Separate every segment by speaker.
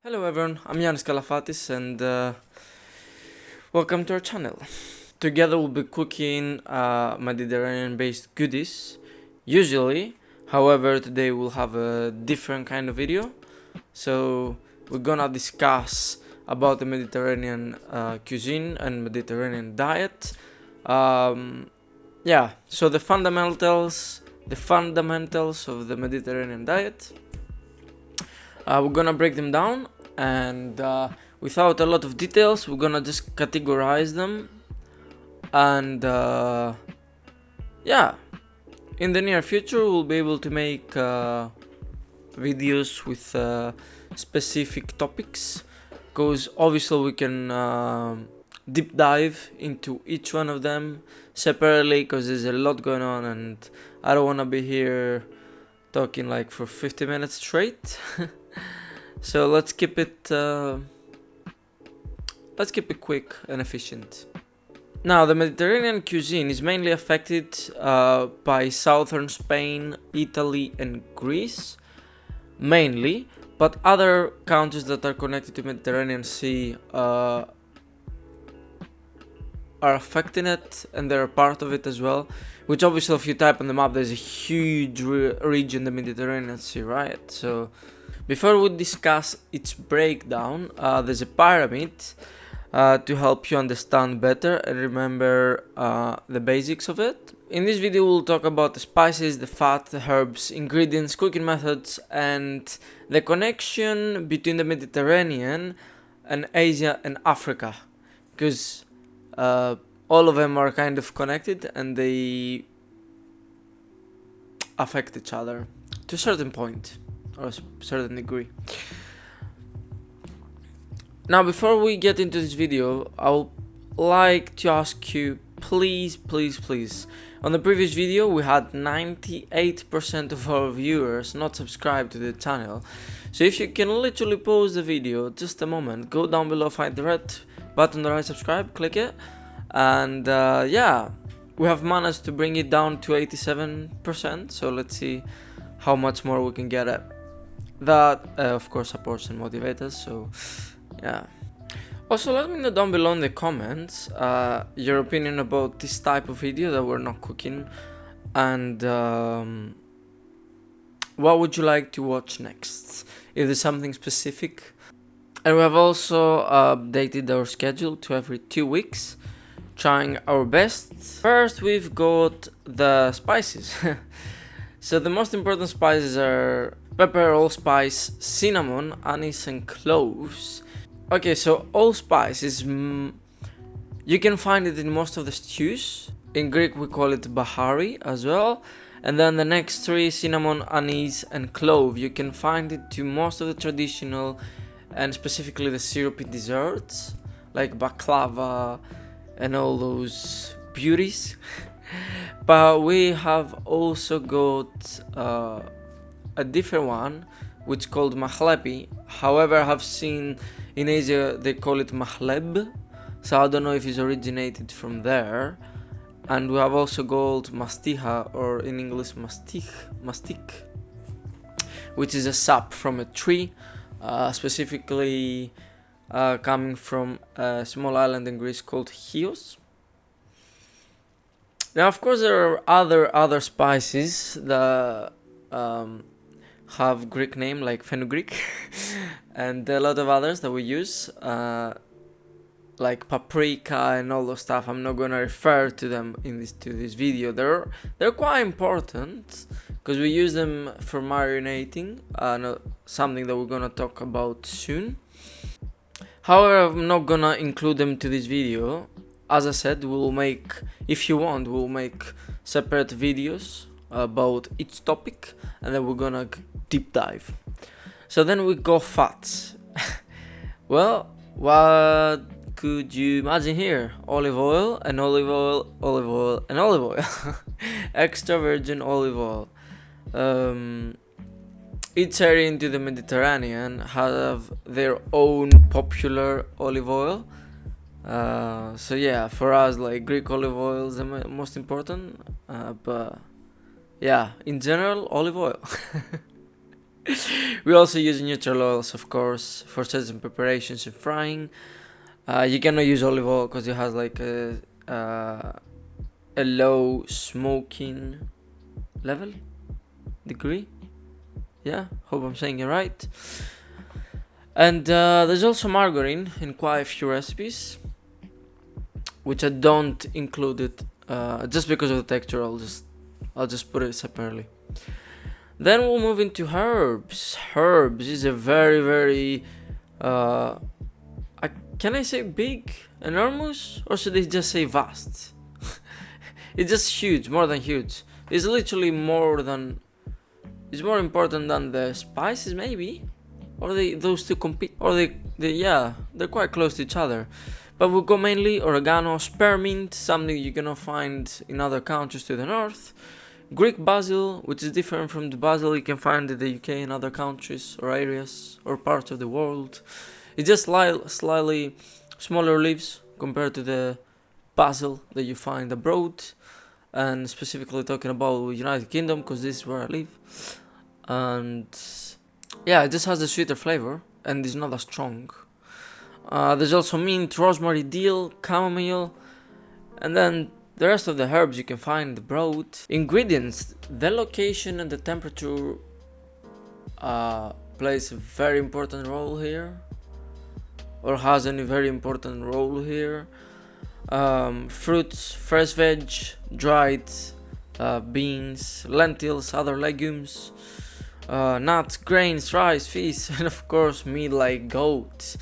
Speaker 1: Hello everyone, I'm Yannis Kalafatis and welcome to our channel. Together we'll be cooking Mediterranean based goodies, usually. However, today we'll have a different kind of video. So we're gonna discuss about the Mediterranean cuisine and Mediterranean diet. So the fundamentals of the Mediterranean diet. We're gonna break them down, and without a lot of details, we're gonna just categorize them. And in the near future, we'll be able to make videos with specific topics, because obviously we can deep dive into each one of them separately, because there's a lot going on, and I don't want to be here talking like for 50 minutes straight. So let's keep it quick and efficient. Now, the Mediterranean cuisine is mainly affected by southern Spain, Italy and Greece, mainly, but other countries that are connected to Mediterranean Sea are affecting it, and they're a part of it as well. Which obviously, if you type on the map, there's a huge region, the Mediterranean Sea, right? So before we discuss its breakdown, there's a pyramid to help you understand better and remember the basics of it. In this video, we'll talk about the spices, the fat, the herbs, ingredients, cooking methods, and the connection between the Mediterranean and Asia and Africa, because all of them are kind of connected and they affect each other to a certain point or a certain degree. Now, before we get into this video, I would like to ask you, please. On the previous video, we had 98% of our viewers not subscribed to the channel. So if you can literally pause the video just a moment, go down below, find the red button on the right, subscribe, click it, and we have managed to bring it down to 87%. So let's see how much more we can get at. That of course supports and motivates us. So yeah. Also, let me know down below in the comments your opinion about this type of video that we're not cooking, and what would you like to watch next, if there's something specific. And we have also updated our schedule to every 2 weeks, trying our best. First, we've got the spices. So the most important spices are pepper, allspice, cinnamon, anise and cloves. Okay, so allspice is you can find it in most of the stews. In Greek we call it bahari as well. And then the next three, cinnamon, anise and clove, you can find it to most of the traditional and specifically the syrupy desserts like baklava and all those beauties. But we have also got a different one which is called mahlebi. However, I have seen in Asia they call it mahleb, so I don't know if it's originated from there. And we have also got mastiha, or in English mastic, which is a sap from a tree, specifically coming from a small island in Greece called Chios. Now, of course, there are other spices that have Greek name, like fenugreek, and a lot of others that we use, like paprika and all those stuff. I'm not gonna refer to them in this video. They're quite important because we use them for marinating, something that we're gonna talk about soon. However, I'm not gonna include them to this video. As I said, we'll make separate videos about each topic, and then we're gonna deep dive. So then we go fats. Well, what could you imagine here? Olive oil and olive oil, olive oil and olive oil. Extra virgin olive oil. Each area into the Mediterranean have their own popular olive oil. So yeah, for us, like, Greek olive oil is the most important, but yeah, in general, olive oil. We also use neutral oils, of course, for certain preparations and frying. You cannot use olive oil because it has like a low smoking level degree. Yeah, hope I'm saying it right. And there's also margarine in quite a few recipes, which I don't include it just because of the texture. I'll just put it separately. Then we'll move into herbs. Herbs is a very can I say big, enormous, or should I just say vast? It's just huge, more than huge. It's literally it's more important than the spices, maybe, or those two compete, or they're quite close to each other. But we'll go mainly oregano, spearmint, something you cannot find in other countries to the north. Greek basil, which is different from the basil you can find in the UK and other countries or areas or parts of the world. It's just slightly smaller leaves compared to the basil that you find abroad, and specifically talking about United Kingdom because this is where I live. And yeah, it just has a sweeter flavor and is not as strong. There's also mint, rosemary, dill, chamomile, and then the rest of the herbs you can find abroad. Ingredients, the location and the temperature plays a very important role here, or has a very important role here. Fruits, fresh veg, dried beans, lentils, other legumes, nuts, grains, rice, fish, and of course meat like goat,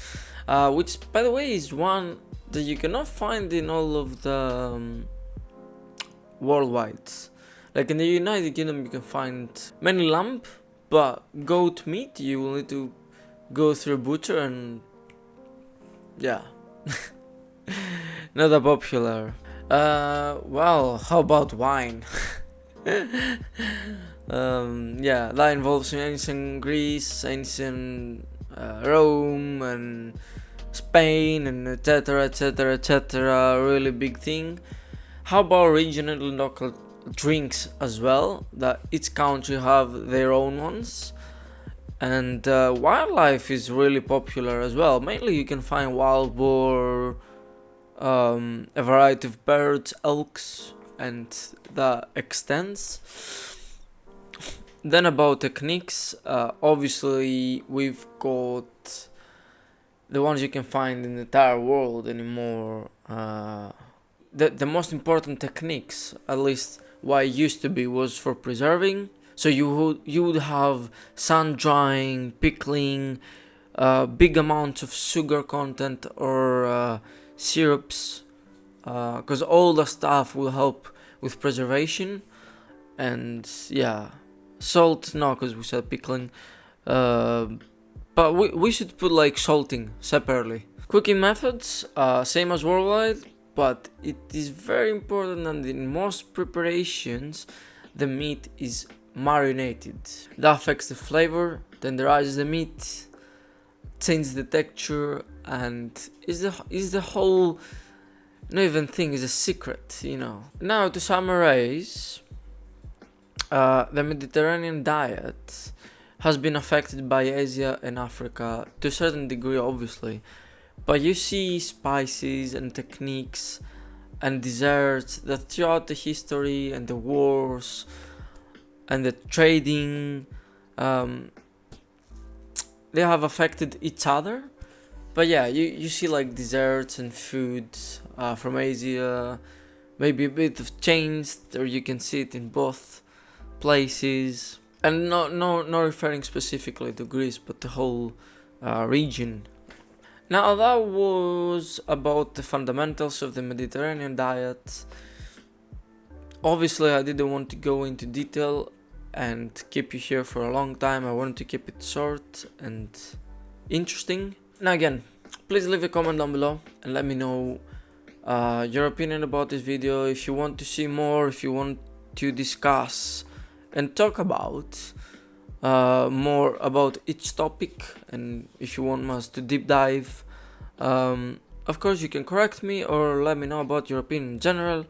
Speaker 1: which by the way is one that you cannot find in all of the worldwide. Like in the United Kingdom you can find many lamb, but goat meat you will need to go through a butcher, and yeah. Not that popular. Well, how about wine? Yeah, that involves ancient Greece, ancient Rome, and Spain, and etc, etc, etc. Really big thing. How about regional and local drinks as well? That each country have their own ones. And wildlife is really popular as well. Mainly you can find wild boar, a variety of birds, elks, and that extends. Then about techniques, obviously we've got the ones you can find in the entire world anymore. The most important techniques, at least what it used to be, was for preserving. So you would have sun drying, pickling, big amounts of sugar content or syrups, because all the stuff will help with preservation. And yeah, salt no, because we said pickling, but we should put like salting separately. Cooking methods, same as worldwide, but it is very important that in most preparations the meat is marinated. That affects the flavor, tenderizes the meat, changes the texture, and is the whole not even thing, is a secret, you know. Now to summarize, the Mediterranean diet has been affected by Asia and Africa to a certain degree, obviously, but you see spices and techniques and desserts that throughout the history and the wars and the trading, they have affected each other. But yeah, you see like desserts and foods from Asia, maybe a bit of changed, or you can see it in both places. And not referring specifically to Greece, but the whole region. Now that was about the fundamentals of the Mediterranean diet. Obviously I didn't want to go into detail and keep you here for a long time. I wanted to keep it short and interesting. Now again, please leave a comment down below and let me know your opinion about this video. If you want to see more, if you want to discuss and talk about more about each topic, and if you want us to deep dive, of course you can correct me or let me know about your opinion in general.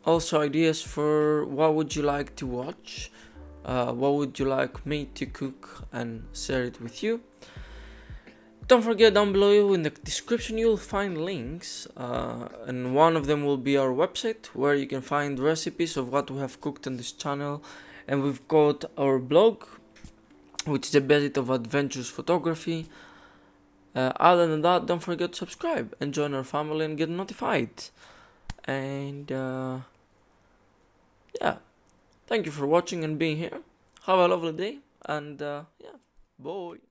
Speaker 1: Also ideas for what would you like to watch, What would you like me to cook and share it with you? Don't forget, down below in the description you'll find links, and one of them will be our website where you can find recipes of what we have cooked on this channel, and we've got our blog, which is a bit of adventures photography. Other than that, don't forget to subscribe and join our family and get notified. And yeah, thank you for watching and being here. Have a lovely day, and yeah, bye.